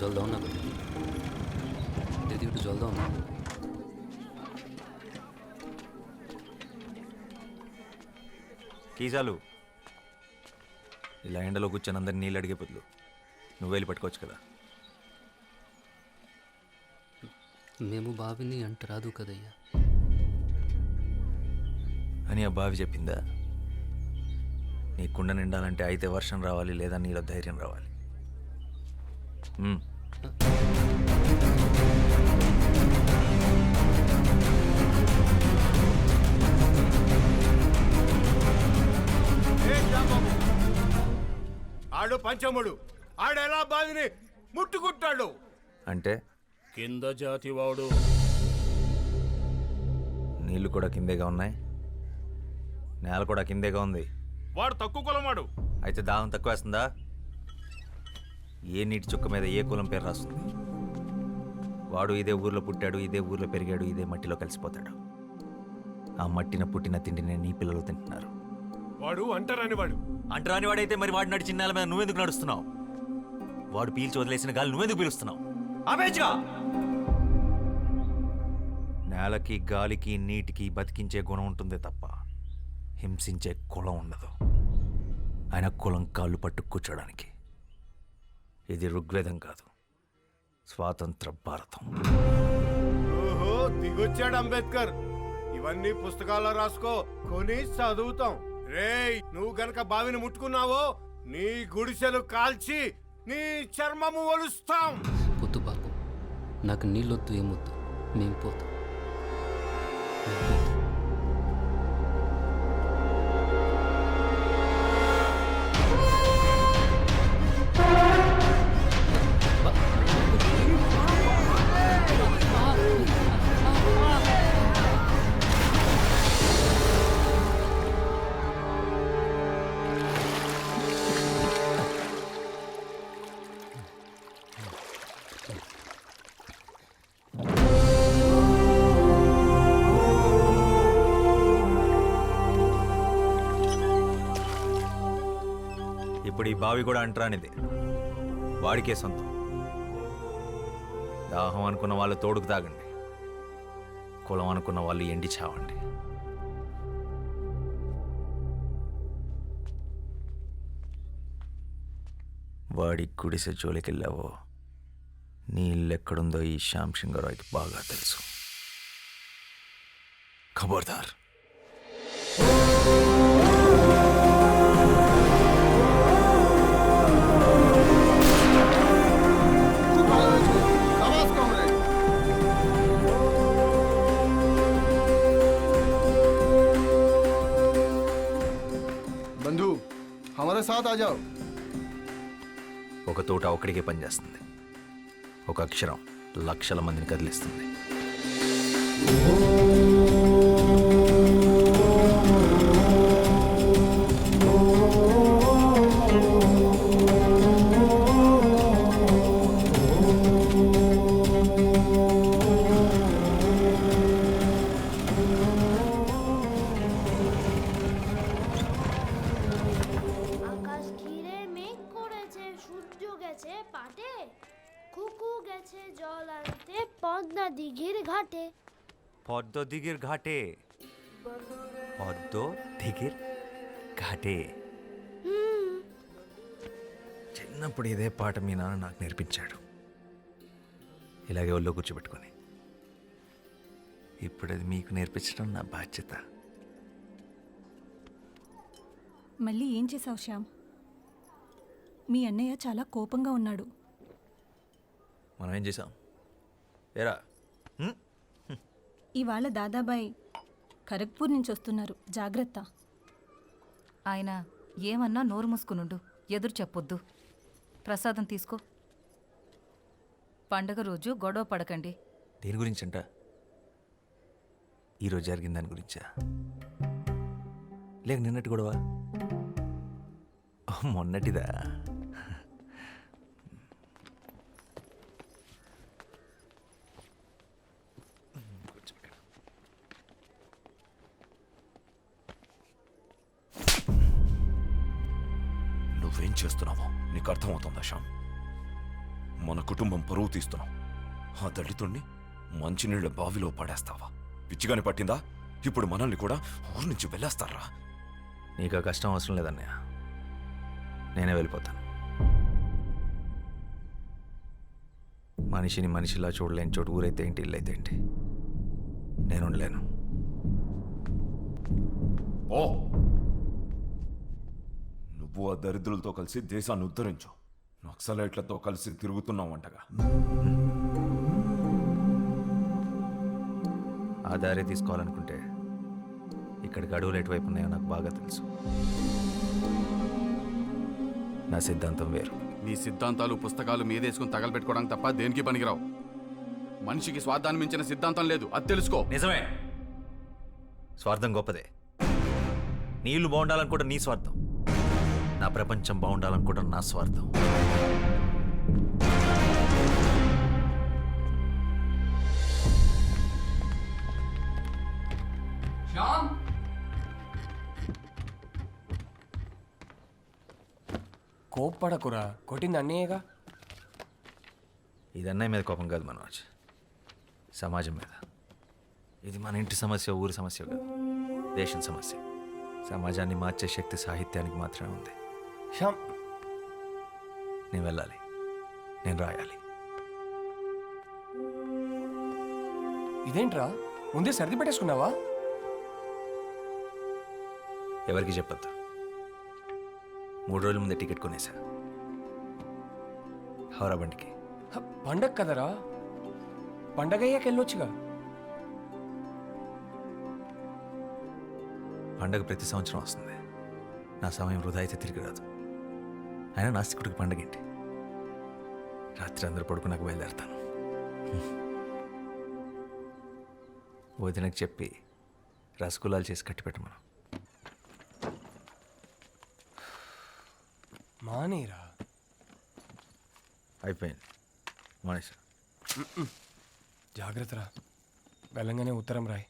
जल्द आओ ना दीदी, जल्द आओ ना। కీజాలు ఇలా ఎండలో కూర్చొని అందరిని నీళ్ళు అడిగే బదులు నువ్వు వెళ్ళి పట్టుకోవచ్చు కదా. మేము బావిని అంట రాదు కదయ్యా అని ఆ బావి చెప్పిందా? నీ కుండ నిండాలంటే అయితే వర్షం రావాలి, లేదా నీలో ధైర్యం రావాలి. ఆడు పంచముడు, ఆడెలా బావిని ముట్టుకుంటాడు అంటే కింద జాతి వాడు. నీళ్లు కూడా కిందేగా ఉన్నాయి, నేల కూడా కిందేగా ఉంది. వాడు తక్కువ కులమాడు. అయితే దాహం తక్కువ వేస్తుందా? ఏ నీటి చుక్క మీద ఏ కులం పేరు రాస్తుంది? వాడు ఇదే ఊర్లో పుట్టాడు, ఇదే ఊర్లో పెరిగాడు, ఇదే మట్టిలో కలిసిపోతాడు. ఆ మట్టిన పుట్టిన తిండినే నీ పిల్లలు తింటున్నారు. వాడు అంటరాని వాడు. అంటరాని వాడైతే మరి వాడు నడిచిన నేల మీద నువ్వెందుకు నడుస్తున్నావు? వాడు పీల్చి వదిలేసిన గాలి నువ్వెందుకు పీలుస్తున్నావు? ఆపేచ్చుగా! నేలకి, గాలికి, నీటికి బతికించే గుణం ఉంటుందే తప్ప హింసించే కులం ఉండదు. ఆయన కులం కాళ్ళు పట్టు కూర్చోడానికి. ఇది ఋగ్వేదం కాదు, స్వాతంత్ర భారతం. ఓహో, దిగొచ్చాడు అంబేద్కర్. ఇవన్నీ పుస్తకాల్లో రాసుకో, కొని చదువుతాం. రేయ్, నువ్వు గనక బావిని ముట్టుకున్నావో నీ గుడిసెలు కాల్చి నీ చర్మము ఒలుస్తాం. పొద్దు బాబు, నాకు నీళ్ళొద్దు, ఏమొద్దు, మేము పోతాం. ఇప్పుడు ఈ బావి కూడా అంటరానిది, వాడికే సొంతం. దాహం అనుకున్న వాళ్ళు తోడుకు తాగండి, కులం అనుకున్న వాళ్ళు ఎండి చావండి. వాడి గుడిసె జోలికెళ్ళావో నీళ్ళెక్కడుందో ఈ శ్యామ్ సింగరాయ్కి బాగా తెలుసు. ఖబర్దార్. बंधु हमारे साथ आ जाओ. ఒక తోట ఒక్కడికే పనిచేస్తుంది, ఒక అక్షరం లక్షల మందిని కదిలిస్తుంది. আছে জল আনতে পদ্মা দিঘির ঘাটে। পদ্ম দিঘির ঘাটে, পদ্ম দিঘির ఘాటే. చిన్నప్పుడు ఇదే పాట మీ నాన్న నాకు నేర్పించాడు, ఇలాగే ఒళ్ళో కూర్చోబెట్టుకొని. ఇప్పుడు అది మీకు నేర్పించడం నా బాధ్యత. మళ్ళీ ఏం చేసావు శ్యామ్? మీ అన్నయ్య చాలా కోపంగా ఉన్నాడు. మనం ఏం చేసాం ఏరా? ఇవాళ దాదాబాయ్ ఖరగ్పూర్ నుంచి వస్తున్నారు, జాగ్రత్త. ఆయన ఏమన్నా నోరు మూసుకునుండు, ఎదురు చెప్పొద్దు. ప్రసాదం తీసుకో. పండగ రోజు గొడవ పడకండి. దేని గురించంట? ఈరోజు జరిగిన దాని గురించా, లేక నిన్నటి గొడవ? మొన్నటిదా? నువ్వేం చేస్తున్నావో నీకు అర్థమవుతుందా శ్యామ్? మన కుటుంబం పరువు తీస్తున్నావు. ఆ దళితుణ్ణి మంచినీళ్ళ బావిలో పడేస్తావా? పిచ్చిగాని పట్టిందా? ఇప్పుడు మనల్ని కూడా ఊరి నుంచి వెళ్ళేస్తారా? నీకు ఆ కష్టం అవసరం లేదన్నయ్య, నేనే వెళ్ళిపోతాను. మనిషిని మనిషిలా చూడలేని చోటు ఊరైతే ఏంటి, ఇల్లు అయితే ఏంటి, నేను ఉండలేను. ఓ నువ్వు ఆ దరిద్రులతో కలిసి దేశాన్ని ఉద్ధరించు. నక్సలైట్లతో కలిసి తిరుగుతున్నావంటగా. ఆ దారి తీసుకోవాలనుకుంటే ఇక్కడికి అడవులు ఎటువైపు ఉన్నాయో నాకు బాగా తెలుసు. నా సిద్ధాంతం వేరు. నీ సిద్ధాంతాలు పుస్తకాలు మీదేసుకుని తగలబెట్టుకోవడానికి తప్ప దేనికి పనికిరావు. మనిషికి స్వార్థాన్ని మించిన సిద్ధాంతం లేదు, అది తెలుసుకో. నిజమే, స్వార్థం గొప్పదే. నీ ఇల్లు బాగుండాలనుకోవడం నీ స్వార్థం, నా ప్రపంచం బాగుండాలనుకోవడం నా స్వార్థం. కోప్పడకురా, కొట్టింది అన్నయ్యగా. ఇది అన్నయ్య మీద కోపం కాదు మనోజ్, సమాజం మీద. ఇది మన ఇంటి సమస్య, ఊరి సమస్య కాదు, దేశం సమస్య. సమాజాన్ని మార్చే శక్తి సాహిత్యానికి మాత్రమే ఉంది. శ్యామ్, నేను వెళ్ళాలి, నేను రాయాలి. ఇదేంట్రా ముందే సర్ది పెట్టేసుకున్నావా? ఎవరికి చెప్పొద్దు. 3 రోజుల ముందే టికెట్ కొనేసా, హౌరా బండికి. పండగ కదరా, పండగ అయ్యాక వెళ్ళొచ్చుగా. పండగ ప్రతి సంవత్సరం వస్తుంది, నా సమయం వృధా అయితే తిరిగి రాదు. అయినా నాస్తికుడికి పండగ ఏంటి? రాత్రి అందరూ పడుకున్నాక బయలుదేరుతాను. వదినకు చెప్పి రసగుల్లాలు చేసి కట్టిపెట్టమను. మానేరా. అయిపోయింది, మానేసా. జాగ్రత్తరా, వెళ్ళంగానే ఉత్తరం రాయి.